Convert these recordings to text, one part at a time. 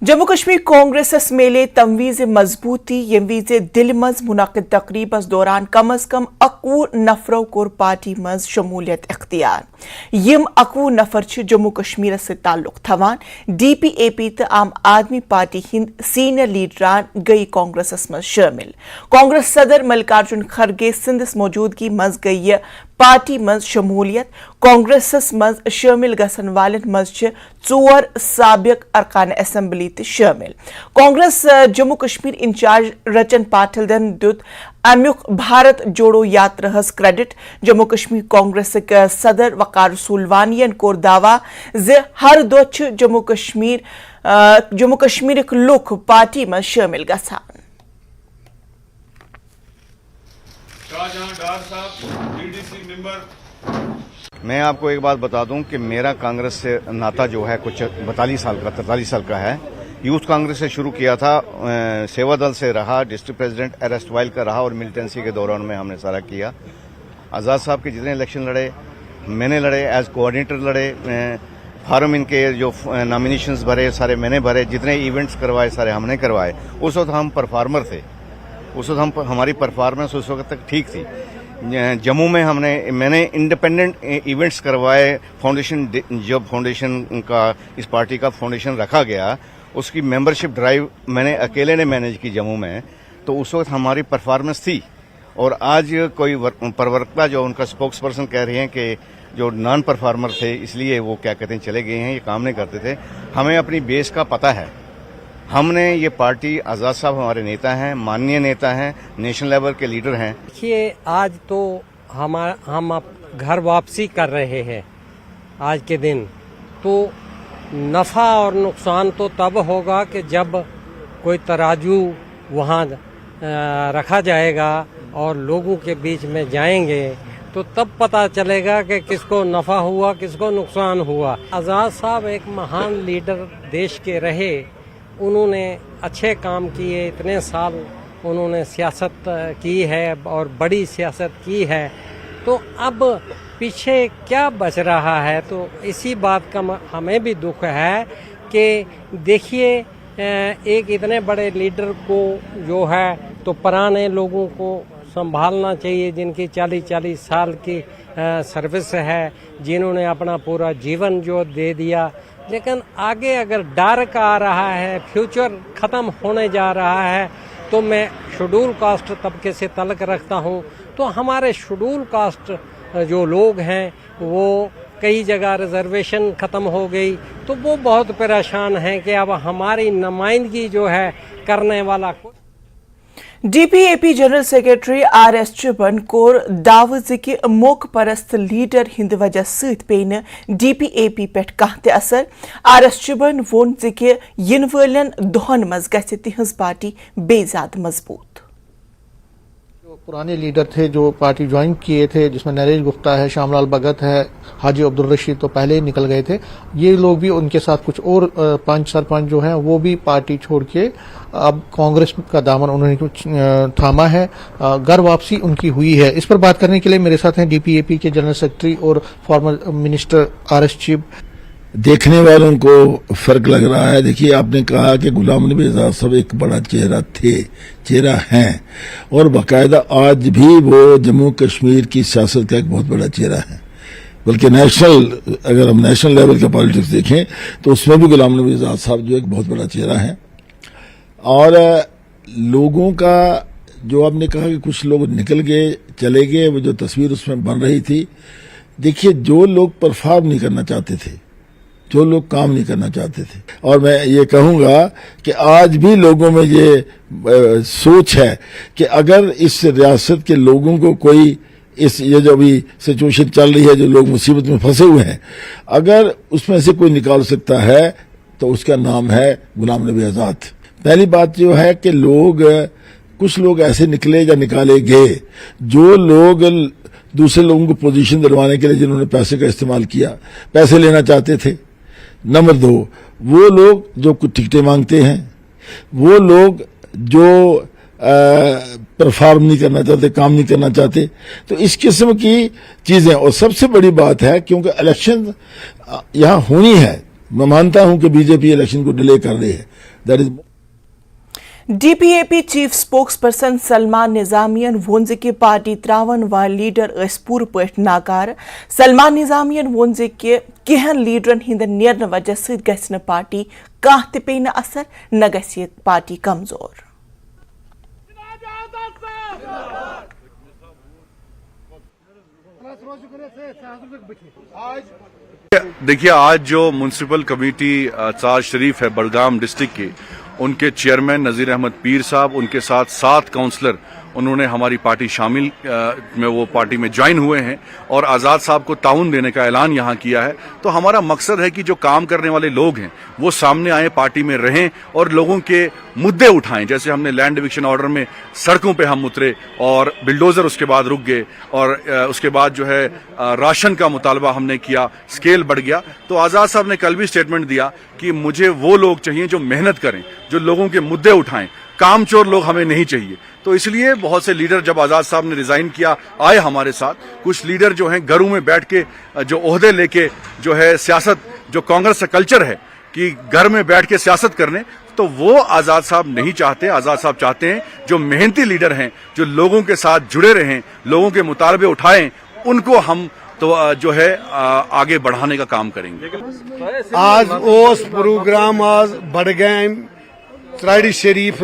जम्मू कश्मीर कांग्रेस मेले तमवीज मजबूती यम विज दिल मज मुनक़िद तकरीबस दौरान कम अज कम 11 नफरों कोर पार्टी मज शमूलियत इख्तियार। यम 11 नफर जम्मू कश्मीर से ताल्लुक थवान। DPAP तो आम आदमी पार्टी हिंद सीनियर लीडरान गई कांग्रेस मज शामिल। कांग्रेस सदर मल्लिकार्जुन खड़गे सिंधस मौजूदगी मज गई पार्टी मज शमूलियत। कांग्रेस मज शामिल गसन वालन मज 4 साबिक अरकान असम्बली शामिल। कांग्रेस जम्मू कश्मीर इंचार्ज रचन पाटिल दुत अमुक भारत जोड़ो यात्रा हस क्रेडिट। जम्मू कश्मीर कांग्रेस सदर वकार रसूल वानियन कोर दावा जे हर दो जम्मू कश्मीर लुक पार्टी में शामिल गसान। मैं आपको एक बात बता दूं कि मेरा कांग्रेस से नाता जो है कुछ 43 साल का है। यूथ कांग्रेस से शुरू किया था, सेवा दल से रहा, डिस्ट्रिक्ट प्रेसिडेंट अरेस्ट वाइल का रहा और मिलिटेंसी के दौरान में हमने सारा किया। आज़ाद साहब के जितने इलेक्शन लड़े मैंने लड़े, एज कोऑर्डिनेटर लड़े, फार्म इनके जो नॉमिनेशंस भरे सारे मैंने भरे, जितने इवेंट्स करवाए सारे हमने करवाए। उस वक्त हम परफॉर्मर थे, उस वक्त हमारी परफॉर्मेंस उस वक्त तक ठीक थी। जम्मू में मैंने इंडिपेंडेंट इवेंट्स करवाए। जब फाउंडेशन का इस पार्टी का फाउंडेशन रखा गया, उसकी मेंबरशिप ड्राइव मैंने अकेले ने मैनेज की जम्मू में, तो उस वक्त हमारी परफॉर्मेंस थी। और आज कोई प्रवक्ता जो उनका स्पोक्स पर्सन कह रहे हैं कि जो नॉन परफॉर्मर थे इसलिए वो क्या कहते हैं चले गए हैं, ये काम नहीं करते थे। हमें अपनी बेस का पता है। हमने ये पार्टी, आज़ाद साहब हमारे नेता हैं, माननीय नेता हैं, नेशनल लेवल के लीडर हैं। देखिए, आज तो हम अब घर वापसी कर रहे हैं। आज के दिन तो नफ़ा और नुकसान तो तब होगा कि जब कोई तराजू वहाँ रखा जाएगा और लोगों के बीच में जाएंगे तो तब पता चलेगा कि किसको नफ़ा हुआ, किसको नुकसान हुआ। आज़ाद साहब एक महान लीडर देश के रहे। उन्होंने अच्छे काम किए, इतने साल उन्होंने सियासत की है और बड़ी सियासत की है। तो अब पीछे क्या बच रहा है? तो इसी बात का हमें भी दुख है कि देखिए, एक इतने बड़े लीडर को जो है तो पुराने लोगों को संभालना चाहिए, जिनकी 40-40 साल की सर्विस है, जिन्होंने अपना पूरा जीवन जो दे दिया। लेकिन आगे अगर डर का आ रहा है, फ्यूचर ख़त्म होने जा रहा है, तो मैं शेड्यूल कास्ट तबके से तल्लुक़ रखता हूँ। तो हमारे शेड्यूल कास्ट जो लोग हैं वो कई जगह रिजर्वेशन ख़त्म हो गई, तो वो बहुत परेशान हैं कि अब हमारी नुमाइंदगी जो है करने वाला DPAP जनरल सेक्रेटरी RS चुबन कोर दाव कि मोक परस्त लीडर हिंद वजह सत पे DPAP पे कह असर। RS चुबन वोन कि इन वालन दोहन मज गि तिहज पार्टी बे ज्यादा मजबूत। जो पुराने लीडर थे जो पार्टी ज्वाइन किए थे, जिसमें नरेश गुप्ता है, श्यामलाल भगत है, हाजी अब्दुल रशीद तो पहले ही निकल गए थे। ये लोग भी, उनके साथ कुछ और 5 सरपंच जो हैं वो भी पार्टी छोड़ के अब कांग्रेस का दामन उन्होंने कुछ थामा है। घर वापसी उनकी हुई है। इस पर बात करने के लिए मेरे साथ हैं DPAP के जनरल सेक्रेटरी और फॉर्मर मिनिस्टर RS चिब। देखने वालों को फर्क लग रहा है। देखिए, आपने कहा कि गुलाम नबी आजाद साहब एक बड़ा चेहरा हैं और बाकायदा आज भी वो जम्मू कश्मीर की सियासत का एक बहुत बड़ा चेहरा है। बल्कि अगर हम नेशनल लेवल का पॉलिटिक्स देखें तो उसमें भी गुलाम नबी आजाद साहब जो एक बहुत बड़ा चेहरा है। और लोगों का जो आपने कहा कि कुछ लोग निकल गए, चले गए, वो जो तस्वीर उसमें बन रही थी, देखिए, जो लोग परफॉर्म नहीं करना चाहते थे, जो लोग काम नहीं करना चाहते थे, और मैं ये कहूंगा कि आज भी लोगों में ये सोच है कि अगर इस रियासत के लोगों को कोई ये जो अभी सिचुएशन चल रही है, जो लोग मुसीबत में फंसे हुए हैं, अगर उसमें से कोई निकाल सकता है तो उसका नाम है गुलाम नबी आजाद। पहली बात जो है कि कुछ लोग ऐसे निकले या निकाले गए जो लोग दूसरे लोगों को पोजीशन दिलवाने के लिए जिन्होंने पैसे का इस्तेमाल किया, पैसे लेना चाहते थे। नंबर 2, वो लोग जो कुछ टिकटें मांगते हैं, वो लोग जो परफॉर्म नहीं करना चाहते, काम नहीं करना चाहते। तो इस किस्म की चीजें, और सबसे बड़ी बात है क्योंकि इलेक्शन यहाँ होनी है, मैं मानता हूं कि बीजेपी इलेक्शन को डिले कर रही है, That is DPAP chief spokesperson Salman نظامیَن ووٚن زِ کہ پارٹی تراون وٲلۍ لیڈر ٲسۍ پوٗرٕ پٲٹھۍ ناکارٕ. سلمان نظامیَن ووٚن زِ کہ کینٛہن لیڈرن ہٕنٛدِ نیرنہٕ وجہ سۭتۍ گژھِ نہٕ پارٹی کانٛہہ تہِ پیٚیہِ نہٕ اثر نہ گژھِ یہِ پارٹی کمزور. دیکھیے آج جو म्यूनसिपल कमेटी चार शरीफ है बड़गाम डिस्ट्रिक्ट के, उनके चेयरमैन नज़ीर अहमद पीर साहब, उनके साथ 7 काउंसलर उन्होंने हमारी पार्टी शामिल में वो पार्टी में ज्वाइन हुए हैं और आज़ाद साहब को ताउन देने का ऐलान यहाँ किया है. तो हमारा मकसद है कि जो काम करने वाले लोग हैं वो सामने आए, पार्टी में रहें और लोगों के मुद्दे उठाएं. जैसे हमने लैंड डिविक्शन ऑर्डर में सड़कों पे हम उतरे और बिल्डोजर उसके बाद रुक गए और उसके बाद जो है राशन का मुतालबा हमने किया, स्केल बढ़ गया. तो आज़ाद साहब ने कल भी स्टेटमेंट दिया कि मुझे वो लोग चाहिए जो मेहनत करें, जो लोगों के मुद्दे उठाएं, कामचोर लोग हमें नहीं चाहिए. तो इसलिए बहुत से लीडर जब आज़ाद साहब ने रिजाइन किया आए हमारे साथ. कुछ लीडर जो हैं घरों में बैठ के जो ओहदे लेके जो है सियासत, जो कांग्रेस का कल्चर है कि घर में बैठ के सियासत करने, तो वो आज़ाद साहब नहीं चाहते. आज़ाद साहब चाहते हैं जो मेहनती लीडर हैं, जो लोगों के साथ जुड़े रहें, लोगों के मुतालबे उठाएं, उनको हम तो जो है आगे बढ़ाने का काम करेंगे. आज ओस प्रोग्राम आज बड़गाम त्राड़ी शरीफ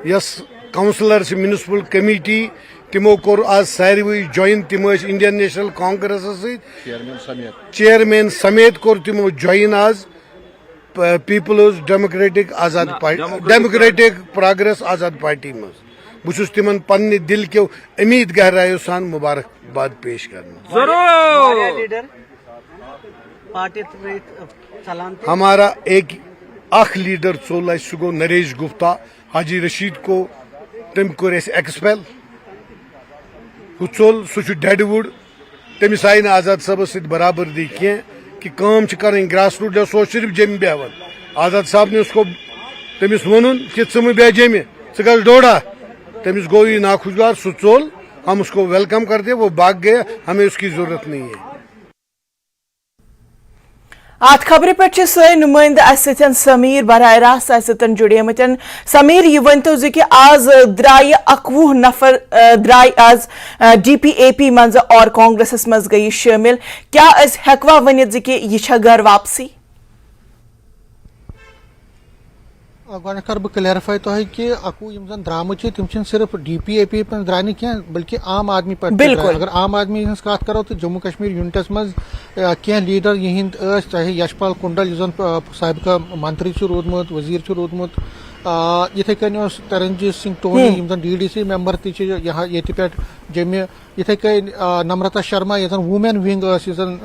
यस काउंसलर म्यूनसिपल कमेटी तिमो कोर आज सारे ज्वाइन. तिम इंडियन नेशनल कांग्रेस चेयरमैन समेत कोर तिमो ज्वाइन आज People's democratic Azad party, democratic progress Azad party मज. बहुत तिमन पन्ने दिल के उम्मीद गहराइयों सान मुबारकबाद पेश करना. हमारा एक लीडर चोल सह गो नरेश गुप्ता. हाजी रशीद को तम कोर एक्सपेल, हु चोल सह डेडवुड. तमिस आई आजाद साहब सत बराबरदी कह कि काम कर ग्रास रूट लेवल. सो सिर्फ जम बेहवन. आजाद साहब ने उसको तमिस वन कि च बे जम ग डोडा. तमिस गो ये नाखुशगवार, सह चोल. हम उसको वेलकम करते, वो भाग गया, हमें उसकी जरूरत नहीं है. ات خبر پہ سن نمائندہ اس سمیر براہ راست اس جڑیمت. سمیر یہ ونتو زِ کہ آز درائے 21 نفر درائے آز DPAP مز اور کانگریسس مز گئی شامل. کیا اس ہیکوا ونت زِ کہ یہ چھا گھر واپسی؟ گۄڈٕ کر بہٕ کلیرفاے تۄہہِ کہِ 21 یِم زن درٛامٕتۍ چھِ تِم چھِنہٕ صرف DPAP پٮ۪ٹھ درٛاے نہٕ کینٛہہ بلکہِ عام آدمی پٮ۪ٹھ تہِ درٛاے. اگر عام آدمی ہٕنٛز کتھ کرو تہٕ جموں کشمیر یوٗنٹس منٛز کینٛہہ لیڈر یِہنٛدۍ ٲسۍ, چاہے یشپال کُنڈل یُس زن سٲبقہ منتری چھُ روٗدمُت, وزیٖر چھُ روٗدمُت, یِتھے کٔنۍ اوس ترنجیت سنگھ ٹونی یِم زن DDC ممبر تہِ چھِ ییٚتہِ پٮ۪ٹھ جمہِ. یِتھے کٔنۍ نمرتا شرما یۄس زن وومین ونگ ٲس, یُس زن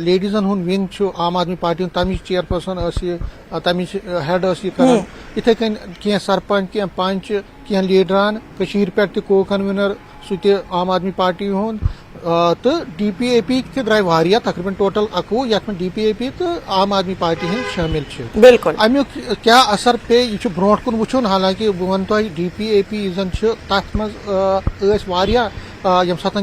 لیڈیزن ہُنٛد ونگ چھُ عام آدمی پارٹی ہُنٛد, تمِچ چیر پرسن ٲس یہِ, تمِچ ہیڈ ٲس یہِ کران. یِتھے کٔنۍ کینٛہہ سرپنچ, کینٛہہ پنچ, کینٛہہ لیڈران کٔشیٖرِ پٮ۪ٹھ تہِ کو کنوینر سُہ تہِ عام آدمی پارٹی ہُنٛد. تہٕ DPAP تہِ درٛاے واریاہ, تقریباً ٹوٹل 21, یتھ منٛز DPAP تہٕ عام آدمی پارٹی ہٕنٛدۍ شٲمِل چھِ. بالکل امیُک کیٛاہ اثر پیٚیہِ یہِ چھُ برونٛٹھ کُن وٕچھُن. حالانکہِ بہٕ وَنہٕ تۄہہِ DPAP یُس زن چھُ تتھ منٛز ٲسۍ واریاہ ییٚمہِ ساتہٕ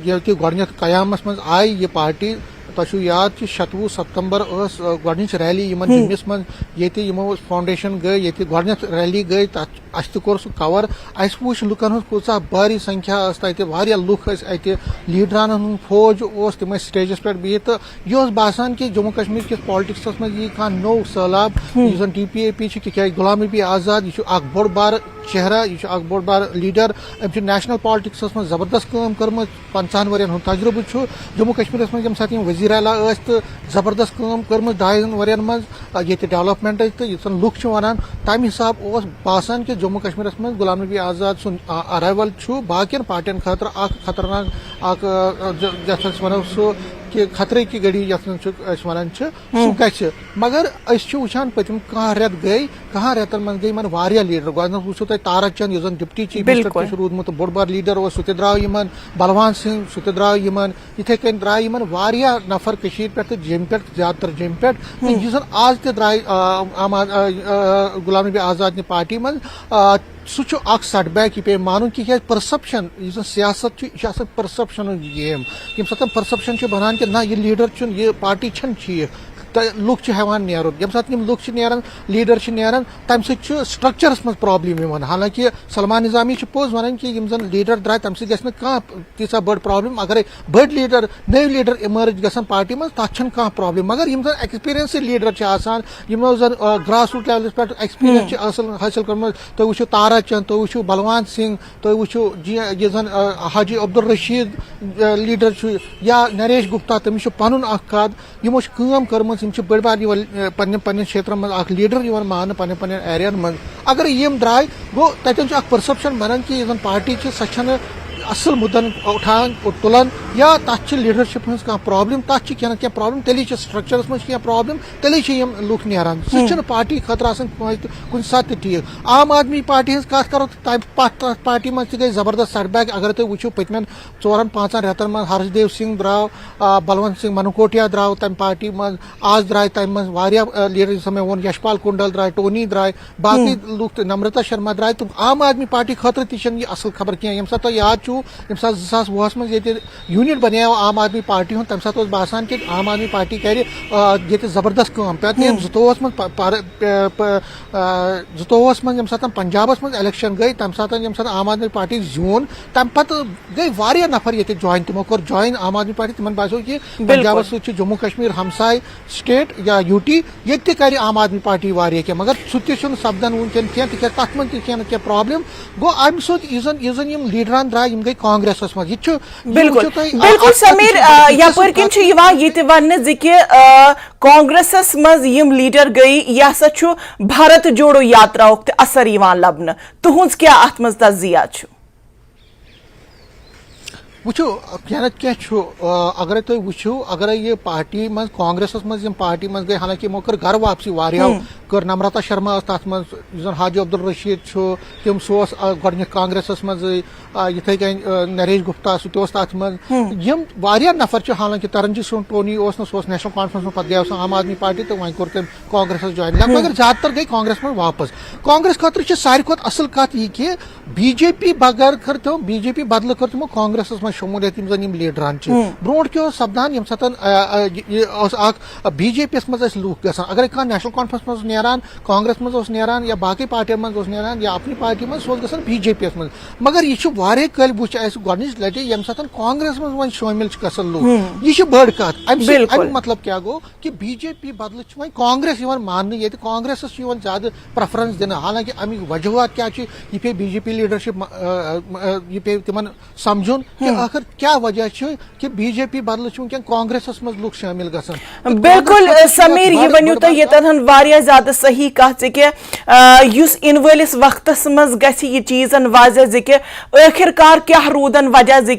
ییٚتہِ گۄڈٕنیتھ قیامس منٛز آیہِ یہِ پارٹی. تۄہہِ چھُو یاد کہِ 27 ستمبر ٲس گۄڈنِچ ریلی یِمن جمِس منٛز, ییٚتہِ یِمو فاوڈیشن گٔے, ییٚتہِ گۄڈنیتھ ریلی گٔے, تتھ اَسہِ تہِ کوٚر سُہ کور. اَسہِ وٕچھ لُکن ہٕنٛز کۭژاہ بھاری سنکھیا ٲس تتہِ, واریاہ لُکھ ٲسۍ اَتہِ, لیڈرانن ہُنٛد فوج اوس, تِم ٲسۍ سٹیجس پٮ۪ٹھ بِہِتھ. تہٕ یہِ اوس باسان کہِ جموں کشمیٖر کِس پالٹکسس منٛز یی کانٛہہ نوٚو سہلاب. یُس زن DPAP چھِ, تِکیازِ غلام نبی آزاد یہِ چھُ اکھ بوٚڑ بارٕ چہرہ, یہِ چھُ اکھ بوٚڑ بارٕ لیڈر. أمۍ چھُ نیشنل پالٹکسس منٛز زبردست کٲم کٔرمٕژ, 50 ؤرین ہُنٛد تجربہٕ چھُ. جموں کشمیٖرس منٛز ییٚمہِ ساتہٕ یِم وزیر اعلیٰ ٲسۍ تہٕ زبردست کٲم کٔرمٕژ 2 ؤرین منٛز ییٚتہِ ڈیولپمنٹٕچ. تہٕ یُس زن لُکھ چھِ ونان تمہِ حساب اوس باسان کہِ جموں کشمیٖرس منٛز غلام نبی آزاد سُنٛد ارائیول چھُ باقین پارٹین خٲطرٕ اکھ خطرناک اکھ یتھ أسۍ ونو سُہ کہ خطرے کی گڑی یتھ أسۍ ونان چھِ سُہ گژھِ. مگر أسۍ چھِ وٕچھان پٔتِم 10 رٮ۪تھ گٔے, 10 رٮ۪تن منٛز گٔے یِمن واریاہ لیڈر. گۄڈٕنیتھ وٕچھو تۄہہِ تارک چند یُس زن ڈپٹی چیف منسٹر تہِ چھُ روٗدمُت تہٕ بوٚڑ بار لیڈر اوس, سُہ تہِ درٛاو یِمن. بلوان سنگھ سُہ تہِ درٛاو یِمن. یِتھے کٔنۍ درٛاے یِمن واریاہ نفر کٔشیٖرِ پٮ۪ٹھ تہٕ جیٚمہِ پٮ۪ٹھ, زیادٕ تر جیٚمہِ پٮ۪ٹھ. تہٕ یُس زن آز تہِ درٛاے غلام نبی آزادنہِ پارٹی منٛز, سُہ چھُ اکھ سیٹ بیک. یہِ پیٚیہِ مانُن کہِ پٔرسپشن یُس زن سیاست چھُ, یہِ چھُ آسان پٔرسپشنُک گیم. ییٚمہِ ساتہٕ پٔرسپشن چھُ بنان کہِ نہ یہِ لیڈر چھُنہٕ, یہِ پارٹی چھنہٕ ٹھیٖک, लुक हेवान नेरुन यम साथ लुक नेरान लीडर नेरान तम स्ट्रक्चरस मज प्रॉब्लम यवान हालांकि सलमान निजामी पोज वन कि यम जन लीडर द्राय तम सह तीसा बड़ प्रॉब्लम अगर बड़ लीडर नव लीडर इमर्ज गसान पार्टी मज तथ कह प्रॉब्लम मगर यम जन एक्सपीरियंस लीडर यमो जन ग्रास रूट लेवलस पे एक्सपीरियंस हासिल कर्म तुम वो तारा चंद तुम वो बलवान सिंह तुम वो ये जन हाजी अब्दुल रशीद लीडर या नरेश गुप्ता तमिस पन कद यमो कर्म बड़ बार पन्न क्षेत्र मज लीडर मान पन्न एरियन मज अगर यम द्राय गो तन परसेप्शन बनान कि पार्टी सह असल मुद्दन उठान तुलान या तथ लीडरशिप हज कह प्रॉब्लम तथ क्या प्रॉब्लम तेली स्ट्रक्चरस मज क्या प्रॉब्लम तेली यम लुक नेरान सह पार्टी खतर कुन सात ठीक आम आदमी पार्टी हज कत करो तथ पार्टी मज गई जबरदस्त सेटबैक अगर तुम वो पतमें 4-5 रेतन मज हर्षदेव सिंह द्राव बलवंत सिंह मनकोटिया द्राव तम पार्टी मज आज द्राय तम मज लीडर समय वो यशपाल कुंडल द्राय टोनी द्राय बाकी लुक नम्रता शर्मा द्राय तुम आम आदमी पार्टी खतर तह असल खबर कह यम सात याद यम सात 2020 मज यूनिट बनो आम आदमी पार्टी तम सात बसान कि आम आदमी पार्टी कर जबरदस्त कम पे 2022 मज यम सात पंजाबस मज इलेक्शन गई तम सात यम सात आम आदमी पार्टी जून तम पे गई वारिया नफर ये ज्वाइन तिमो कोर ज्वाइन आम आदमी पार्टी तिमन बासो कि पंजाबस सह जम्मू कश्मीर हमसाय स्टेट या यूटी ये कर आम आदमी पार्टी वारिया क्या मगर सह सपदन वनकन कह तथ मन क्या प्रॉब्लम गो अम सन यम लीडरान द्राय यम गई कांग्रेस मज बिल्कुल बिल्कुल समीर यपर किन वन कांग्रेस मज यम लीडर गई यह हसा भारत जोड़ो यात्रा असर लबन तुहज क्या अत मज तजिया वो अगर तुम वो अगर ये पार्टी मज कांग्रेस मज पार्टी मज गई हालांकि यमो कर घर वापसी वारियो कर नम्रता शर्मा तथ मज हाजी अब्दुल रशीद तम सह कांग्रेस मज इथे कन नरेश गुप्ता सह तथ मज यम वारिया नफर हालांकि तरनजी सुन टोनी सह नेशनल कॉन्फ्रेंस में पे गया आम आदमी पार्टी तो वह कोर तम कांग्रेस ज्वाइन मगर ज्यादातर गई कांग्रेस में वापस कांग्रेस खतर सारे खुद असल कत यह कि बीजेपी बगैर कर तमो बीजेपी बदल कर तमो कांग्रेस में शमूलियत यम जन लीडरान ब्रोट क्या सपदान यम सात बीजेपी मज लूक गसान अगर कह नेशनल कॉन्फ्रेंस मज नेरान कांग्रेस मज नेरान या बाकी पार्टियन मज नेरान या अपनी पार्टी मज गसान बीजेपी मज मगर यह वारे कल वो गोच लटे यम सात कांग्रेस मज वो शामिल गसान लूक यह बड़ कत अम मतलब क्या गो कि बीजेपी बदल वो कांग्रेस मान ये कांग्रेस ज्यादा प्रेफरेंस दिन हालांकि अमिक वजूहत क्या यह पे बीजेपी लीडरशिप यह पे तिमन समझुन कि आखिर क्या वजह कि बीजेपी बदल वह कांग्रेस मज लुक शामिल गसान बिल्कुल समीर यह वनु तुम ये वारिया ज्यादा सही कत कि इन वलिस वक्तस मज गि यह चीजन वाजह जि आखिरकार क्या रूदन वजह जि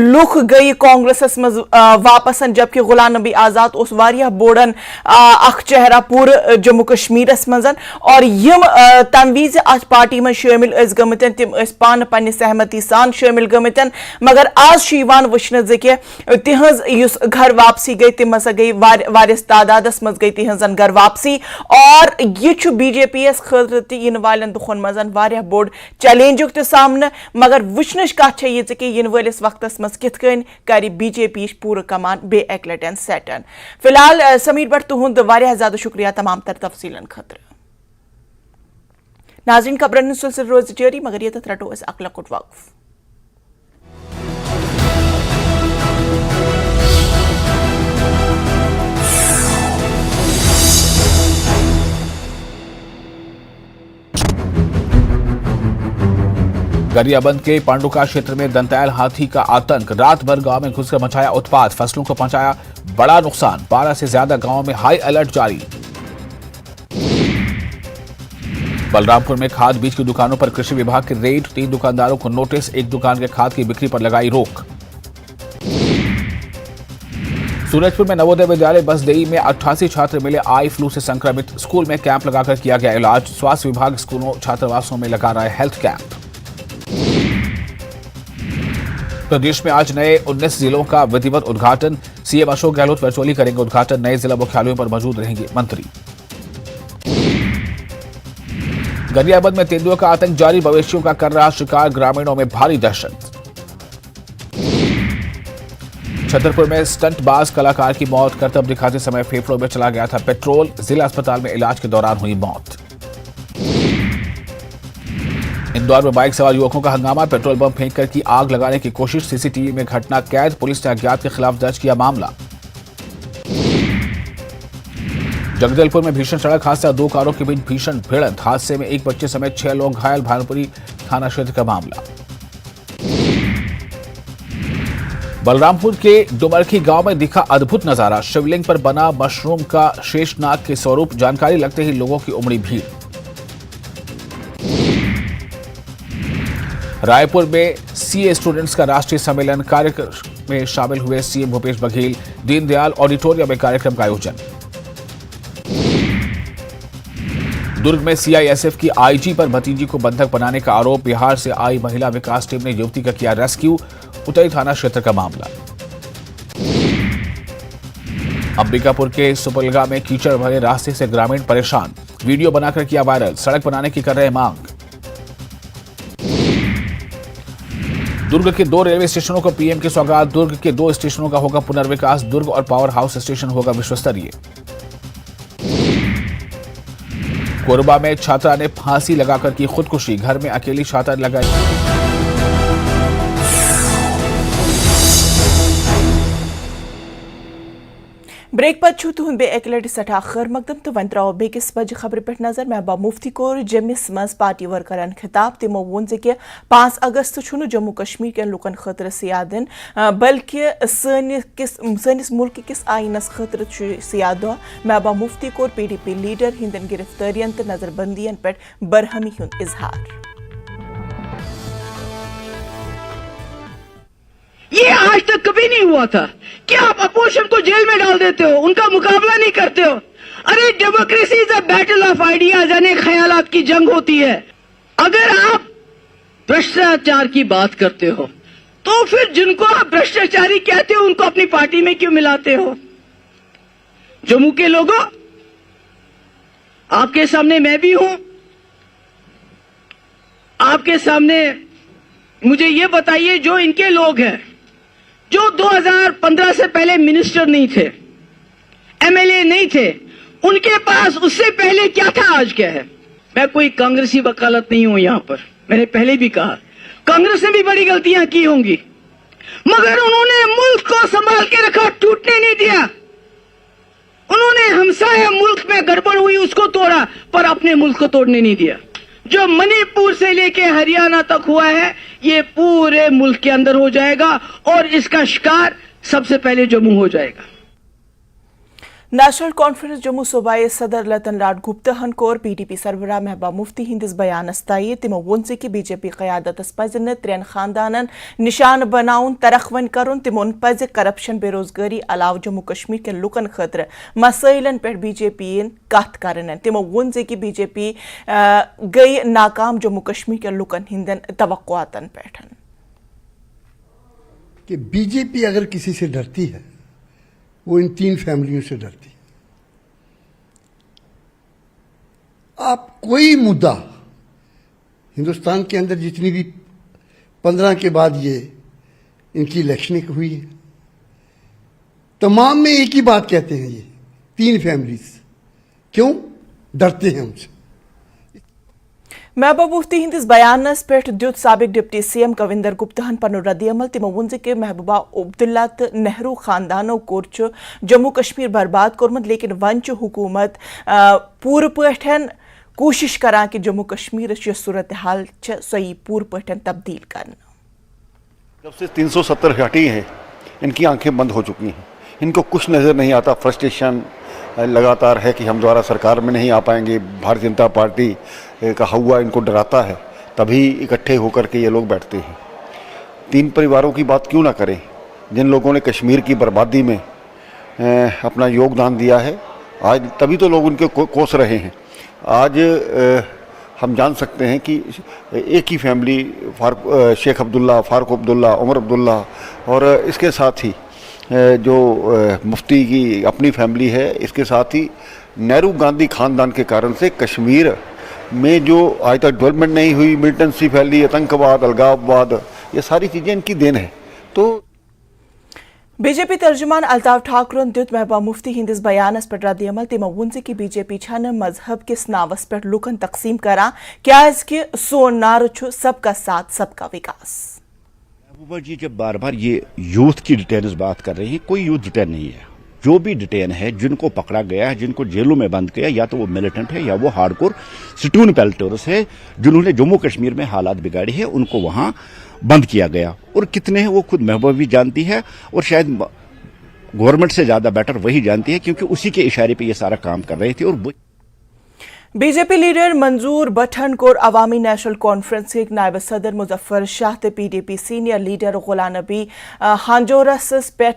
लुक गई कांग्रेस मज वापस जबकि गुलाम नबी आजाद उस वारिया बोड़न चेहरा पूरे जम्मू कश्मीर मज और यम तम विज अत पार्टी में शामिल गमित तम पान पन्ने सहमति सान शामिल गमित मगर आज वुचन जि तिहज घर वापसी गई तम हसा गई वारिस तादादस मज गई तिहजन घर वापसी और यह बीजेपी खतर इन वालन दुखन मज वारिया बोड़ चैलेंजुक त सामने मगर वुचनच कथ यह कि इन वलिस वक्तस मज किथ कन कर बीजेपी पूरा कमान बे एक लटन सेटन फिलहाल समीर भट्ट तुहद वारिया ज्यादा शुक्रिया तमाम तर तफसीलन खतर नाज़रीन खबरन सिलसिल रोज जारी मगर ये रटो अक लकुट वक्फ गरियाबंद के पांडुका क्षेत्र में दंतैल हाथी का आतंक रात भर गांव में घुसकर मचाया उत्पात फसलों को पहुंचाया बड़ा नुकसान 12 से ज्यादा गांवों में हाई अलर्ट जारी बलरामपुर में खाद बीज की दुकानों पर कृषि विभाग की रेड 3 दुकानदारों को नोटिस एक दुकान के खाद की बिक्री पर लगाई रोक सूरजपुर में नवोदय विद्यालय बसदेई में 88 छात्र मिले आई फ्लू से संक्रमित स्कूल में कैंप लगाकर किया गया इलाज स्वास्थ्य विभाग स्कूलों छात्रावासों में लगा रहा है हेल्थ कैंप प्रदेश में आज नए 19 जिलों का विधिवत उद्घाटन सीएम अशोक गहलोत वर्चुअली करेंगे उद्घाटन नए जिला मुख्यालयों पर मौजूद रहेंगे मंत्री गरियाबंद में तेंदुए का आतंक जारी मवेशियों का कर रहा शिकार ग्रामीणों में भारी दहशत छतरपुर में स्टंटबाज कलाकार की मौत, करतब दिखाते समय फेफड़ों में चला गया था पेट्रोल, जिला अस्पताल में इलाज के दौरान हुई मौत। इंदौर में बाइक सवार युवकों का हंगामा, पेट्रोल बम फेंक कर की आग लगाने की कोशिश, सीसीटीवी में घटना कैद, पुलिस ने अज्ञात के खिलाफ दर्ज किया मामला। जगदलपुर में भीषण सड़क हादसा, 2 कारों के बीच भीषण भिड़ंत, हादसे में 1 बच्चे समेत 6 लोग घायल, भानुपुरी थाना क्षेत्र का मामला। बलरामपुर के डुमरखी गांव में दिखा अद्भुत नजारा, शिवलिंग पर बना मशरूम का शेषनाग के स्वरूप, जानकारी लगते ही लोगों की उमड़ी भीड़। रायपुर में सीए स्टूडेंट्स का राष्ट्रीय सम्मेलन, कार्यक्रम में शामिल हुए सीएम भूपेश बघेल, दीनदयाल ऑडिटोरियम में कार्यक्रम का आयोजन। दुर्ग में सीआईएसएफ की आईजी पर भतीजी को बंधक बनाने का आरोप, बिहार से आई महिला विकास टीम ने युवती का किया रेस्क्यू, उतई थाना क्षेत्र का मामला। अंबिकापुर के सुपलगा में कीचड़ भरे रास्ते से ग्रामीण परेशान, वीडियो बनाकर किया वायरल, सड़क बनाने की कर रहे मांग। दुर्ग के 2 रेलवे स्टेशनों को पीएम की सौगात, दुर्ग के 2 स्टेशनों का होगा पुनर्विकास, दुर्ग और पावर हाउस स्टेशन होगा विश्वस्तरीय। कोरबा में छात्रा ने फांसी लगाकर की खुदकुशी, घर में अकेली छात्रा लगाई। ब्रेक पर छू तुहद बे एक लट सठा खैर मकदम तो वन त्रो बेकिस बज खबर पे नजर महबा मुफ्ती कोर जमिस मज पार्टी वर्करन खिताब तिमो वोन के 5 अगस्त छुनु जम्मू कश्मीर के लुकन खतर सियादन बल्कि सनिस मुल्क किस आइनस खतर सियाद महबा मुफ्ती कोर PDP लीडर हिंदन गिरफ्तारियन तो नजरबंदियन पे बरहमी हुन इजहार। ये आज तक कभी नहीं हुआ था कि आप अपोजिशन को जेल में डाल देते हो, उनका मुकाबला नहीं करते हो। अरे democracy is a battle of ideas, यानी ख्यालात की जंग होती है। अगर आप भ्रष्टाचार की बात करते हो तो फिर जिनको आप भ्रष्टाचारी कहते हो उनको अपनी पार्टी में क्यों मिलाते हो? जम्मू के लोगों, आपके सामने मैं भी हूं, आपके सामने मुझे ये बताइए, जो इनके लोग हैं जो 2015 से पहले मिनिस्टर नहीं थे, एमएलए नहीं थे, उनके पास उससे पहले क्या था, आज क्या है? मैं कोई कांग्रेसी वकालत नहीं हूं यहां पर, मैंने पहले भी कहा कांग्रेस ने भी बड़ी गलतियां की होंगी, मगर उन्होंने मुल्क को संभाल के रखा, टूटने नहीं दिया। उन्होंने हमसाया मुल्क में गड़बड़ हुई उसको तोड़ा, पर अपने मुल्क को तोड़ने नहीं दिया। जो मणिपुर से लेके हरियाणा तक हुआ है ये पूरे मुल्क के अंदर हो जाएगा और इसका शिकार सबसे पहले जम्मू हो जाएगा। नेशनल कॉन्फ्रेंस जम्मू सूबाई सदर लतन लाड गुप्ता कोर PDP सरबराह महबा मुफ्ती हिंदिस बयान ताई तिमो वोन कि BJP क़यादत पजन 3 खानदानन निशान बनाउन तरखवन करुन, तिमोन पज करप्शन बेरोजगारी अलाव जम्मू कश्मीर के लुकन खतर मसइलन पे BJP कत करन। तिमो वोन कि BJP गई नाकाम जम्मू कश्मीर के लुकन हिंदन तवक्कुआतन पैठन कि BJP अगर किसी से डरती है वो इन 3 फैमिलियों से डरती। आप कोई मुद्दा हिंदुस्तान के अंदर जितनी भी 15 के बाद ये इनकी इलेक्शन हुई है, तमाम में एक ही बात कहते हैं, ये 3 फैमिलीज क्यों डरते हैं उनसे। महबूब मुफ्ती हिंदिस बयानस पे दुत साबिक डिप्टी CM कविंदर गुप्ता पन रद्द अमल तिमो वोन के महबूबा अब्दुल्ला नेहरू खानदानो कोर जम्मू कश्मीर बर्बाद कोरमत, लेकिन वन हुकूमत पूर पठन कोशिश करा कि जम्मू कश्मीर सूरत हाल सही पूर पठन तब्दील करना। जब से 370 हटी है इनकी आंखें बंद हो चुकी हैं, इनको कुछ नज़र नहीं आता, फ्रस्ट्रेशन लगातार है कि हम दोबारा सरकार में नहीं आ पाएंगे, भारतीय जनता पार्टी का हवा इनको डराता है, तभी इकट्ठे होकर के ये लोग बैठते हैं। 3 परिवारों की बात क्यों ना करें जिन लोगों ने कश्मीर की बर्बादी में अपना योगदान दिया है, आज तभी तो लोग उनके कोस रहे हैं। आज हम जान सकते हैं कि एक ही फैमिली शेख अब्दुल्ला, फारूक अब्दुल्ला, उमर अब्दुल्ला और इसके साथ ही जो मुफ्ती की अपनी फैमिली है, इसके साथ ही नेहरू गांधी खानदान के कारण से कश्मीर में जो आज तक डेवलपमेंट नहीं हुई, मिलिटेंसी फैली, आतंकवाद, अलगाववाद, ये सारी चीज़ें इनकी देन है। तो BJP तर्जुमान अल्ताफ ठाकुरन दित महबूबा मुफ्ती हिंदिस बयानस पे रद्द अमल तमो वोन कि BJP छन मजहब किस नावस पे लुकन तकसीम करा क्याज कि सोन नार छु सबका साथ सबका विकास। महबूबा जी जब बार बार ये यूथ की डिटेन बात कर रही है, कोई यूथ डिटेन नहीं है। जो भी डिटेन है, जिनको पकड़ा गया है, जिनको जेलों में बंद किया, या तो वो मिलिटेंट है या वो हार्डकोर स्टून पेल्टर्स है जिन्होंने जम्मू कश्मीर में हालात बिगाड़े हैं, उनको वहां बंद किया गया। और कितने हैं वो खुद महबूबा भी जानती है और शायद गवर्नमेंट से ज्यादा बेटर वही जानती है, क्योंकि उसी के इशारे पे ये सारा काम कर रहे थे। और BJP लीडर मंजूर बठन कोर अवामी नेशनल कॉन्फ्रेंस के नायब सदर मुजफ्फर शाह ते PDP senior leader Ghulam Nabi हांजोरस पे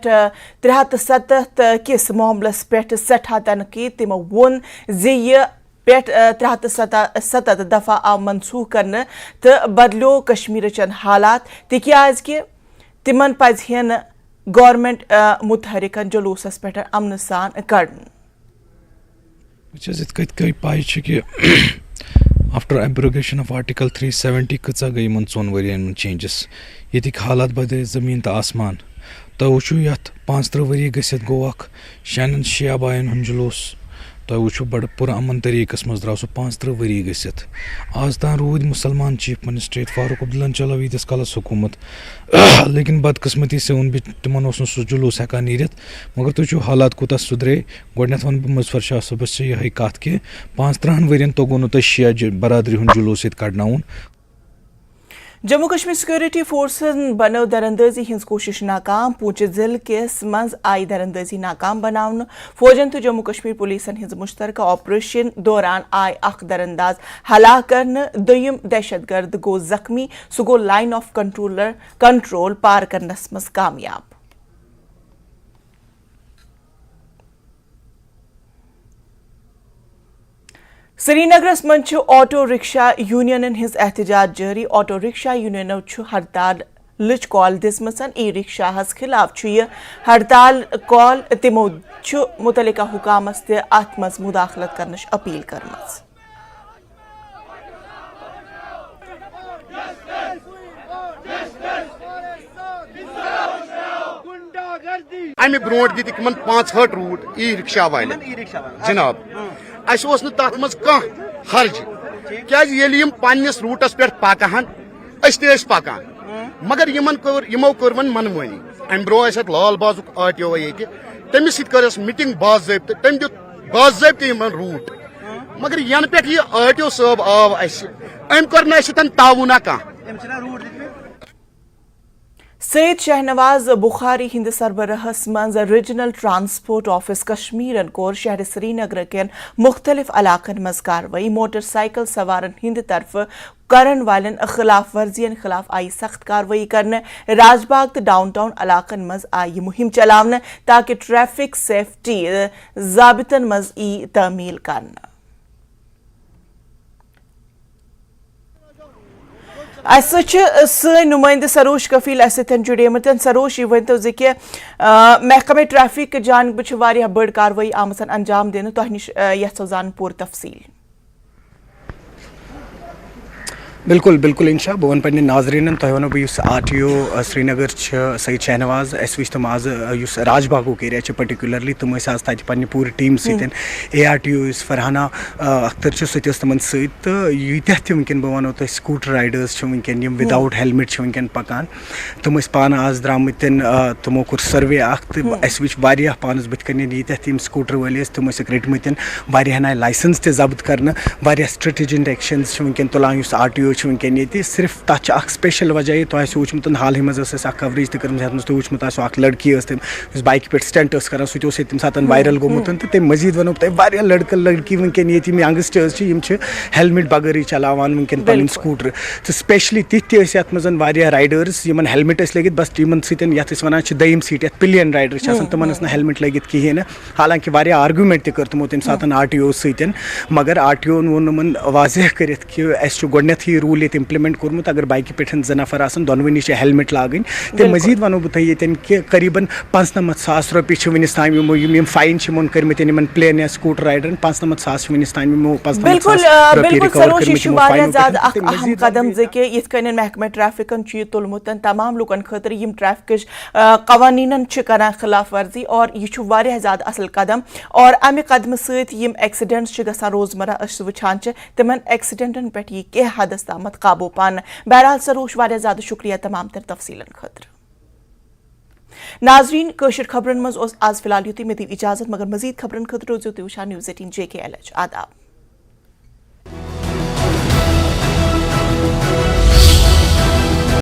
73 किस मामलस पे सठा तनकीद तमो वोन जे पेट 73 दफा आव मनसूख करने तो बदलो कश्मीर चन हालात तिक्याज कि तिमन पज हेन गवर्नमेंट मुतहरिकन जुलूसस पे अमन सान कड़न। पाई कि आफ्टर एब्रोगेशन ऑफ आर्टिकल 370 कचा गई मन 4 वरियन चेंजेस ये हालात बदे जमीन तो आसमान तो वो ये 35 वरी गसित गो शानन शिया बायन हूं जुलूस तो वो बड़ पुरअमन तरीकस मज द्राव सह 35 वरी गसित आज तान रूद मुसलमान चीफ मिनिस्टर फारूक अब्दुल्ला चलो यीतिस कालस हुकूमत लेकिन बदकिस्मती से उन भी तिमन सह जुलूस हेका नीरित मगर तुझ हालात कोता सुधरे गोडनेथ वन मुजफ्फर शाह सबस यही कत कि 35 वरियन तो गो शिया बरादरी हूं जुलूस कड़न। जम्मू कश्मीर सिक्योरिटी फोर्सन बनो दरअंदाजी हिंस कोशिश नाकाम। पूंछ जिले किस मज आई दरअंदाजी नाकाम बनावन। फौजन तो जम्मू कश्मीर पुलिसन हिंस मुश्तरका ऑपरेशन दौरान आई अख दरअंदाज हलाक करन दोयम दहशतगर्द गो जख्मी सह गो लाइन ऑफ कंट्रोल पार करनस मज कामयाब। श्रीनगरस मं ऑटो रिक्शा यूनियन हिंस एहतजाज जारी। ऑटो रिक्शा यूनियनो हड़ताल लच कॉल दिसमसन। ई रिक्शाहस खिलाफ यह हड़ताल कॉल तिमो मुतलिका हुकामस ते अथ मज मुदाखलत करनच अपील करमस। अमे ब्रोट दित 5 रूट ई रिक्शा वाले जनाब अस तथ मज हर्ज क्या पन्नस रूटस पे पकान पकान मगर यमो कोर वन मनमानी अम ब्रो लाल बाजुक आरटीओ ये तमिस कर मीटिंग बाज़ाब्त तम दित बाज़ाब्त रूट मगर यन पे यह आरटीओ साहब आव अम कर ताउना कह। सैयद शहनवाज बुखारी हिंद सरबराहस मज रीजनल ट्रांसपोर्ट ऑफिस कश्मीरन कोर शहर श्रीनगर के मुख्तलिफ इलाकन मज कार्रवाई। मोटरसाइकिल सवारन हिंद तरफ करन वालन खिलाफ वर्जियन खिलाफ आई सख्त कार्रवाई करने। राजबाग तो डाउन टाउन इलाकन मज आई मुहिम चलावन ताकि ट्रैफिक सेफ्टी जाबितन मज ई तामील करना। नुमाइंद सरोश कफील जुड़ेमत। सरोश यह वन तो कि महकमे ट्रैफिक जानब बड़ कार्रवाई आमसन अंजाम दिन तह निश यो जान पूर तफसील। बिल्कुल बिल्कुल इंशा बह वन पे नाजरीन तह वो बह आरटीओ श्रीनगर सईद शहनवाज अस वो तम आज राजबागुक एरिया पर्टिकुलरली तम आज तत पूरी टीम सत ARTO फरहाना अख्तर तमन सत यूत्या तक बह वो तुम स्कूटर राइडर्स वनकन विदाउट हेलमेट वनकन पकान तम पान आज द्रामत तमो कोर सर्वे अस वह पानस बुत कन यूत्या तम स्कूटर वाले तम रटमत वारियाहन आय लाइसेंस ते जब्त कर स्ट्रेटेजिक एक्शन वनकन तुलान आरटीओ वनकन ये सिर्फ तथ स्पेशल वजह तो वुचमुत हाल मज कवरेज तम तो वुचमुत लड़की बाइक पे स्टंट कर सह तम सात वायरल गोमुत तो तम मजीद वनो तह लड़का लड़की वनकन ये यंगस्टर्स हेलमेट बगैर चलावान वनकन पन स्कूटर तो स्पेशली तिथ मज राइडर्स यमन हेलमेट लगित बस टीमन सत वन दयम सीट पिलियन राइडर तमन हेलमेट लगित कहें हालांकि आर्गुमेंट कर तमो तम सात आरटीओ सत मगर आरटीओ वोन वाजह कर गोडनेथ रूल ये इम्प्लीमेंट कोर्मुत अगर बाइक पे 2 नफर आसन दोनवनी हेलमेट लागन तो मजीद वनो बह ये कि करीबन 95,000 रुपये वनस ताम फाइन कर्म प्लेन या स्कूटर राइडरन 95,000 वनस ताम बिल्कुल सरोश यह ज्यादा अहम कदम कि यथ कन महकमा ट्रैफिकन यह तुलमुत तमाम लुकन खतर यम ट्रैफिक कवानीन कर खिलाफ वर्जी और यह ज्यादा असल कदम और अमि कदम सम एक्सीडेंट्स गसान रोजमर्रा वुचान तिमन एक्सीडेंटन पे यह कह हदस तामत काबू पान। बहरहाल सरोश ज्यादा शुक्रिया तमाम तर तफसीलन खतर। नाजरीन कशर खबरन मज आज फिलहाल युति मे दी इजाजत मगर मजीद खबरन खतर रोजो तुम वुचान News 18 JKLH। आदाब।